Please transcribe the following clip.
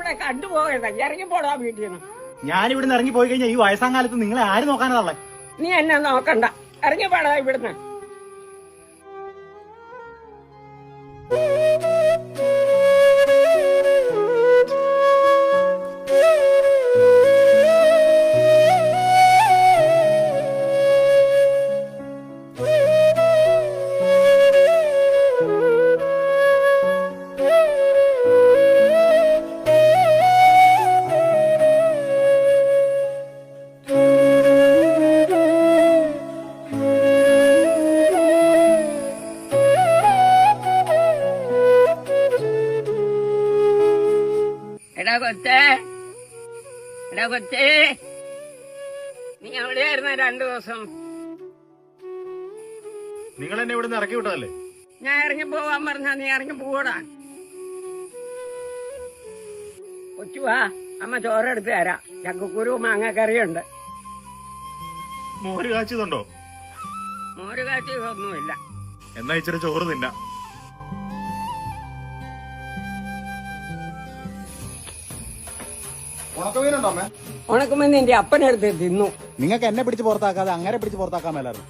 ഇവിടെ കണ്ടുപോകരുത്. ഇറങ്ങിപ്പോടാ വീട്ടിൽ നിന്ന്. ഞാൻ ഇവിടുന്ന് ഇറങ്ങി പോയി കഴിഞ്ഞാൽ ഈ വയസ്സാം കാലത്ത് നിങ്ങളെ ആര് നോക്കാനതല്ലേ? നീ എന്നെ നോക്കണ്ട, ഇറങ്ങിപ്പോടാ ഇവിടുന്ന്. എടാ കൊച്ചേ, നീ എവിടെയായിരുന്ന 2 ദിവസം? നിങ്ങൾ എന്നെ ഇവിടുന്ന് ഇറക്കി വിട്ടതല്ലേ? ഞാൻ ഇറങ്ങി പോവാൻ പറഞ്ഞാ നീ ഇറങ്ങി പോവടാ. കൊച്ചുവാ, അമ്മ ചോറെടുത്ത് തരാം. ചക്കക്കുരു മാങ്ങക്കറിയുണ്ട്. മോര് കാച്ചിയതുണ്ടോ? മോര് കാച്ചിയതൊന്നുമില്ല. എന്നാ ഇച്ചിരി ചോറ് തിന്ന. ഉണക്കുമീൻ നിന്റെ അപ്പനെടുത്ത് തിന്നു. നിങ്ങൾക്ക് എന്നെ പിടിച്ച് പുറത്താക്കാതെ അങ്ങനെ പിടിച്ച് പുറത്താക്കാൻ മേലായിരുന്നു.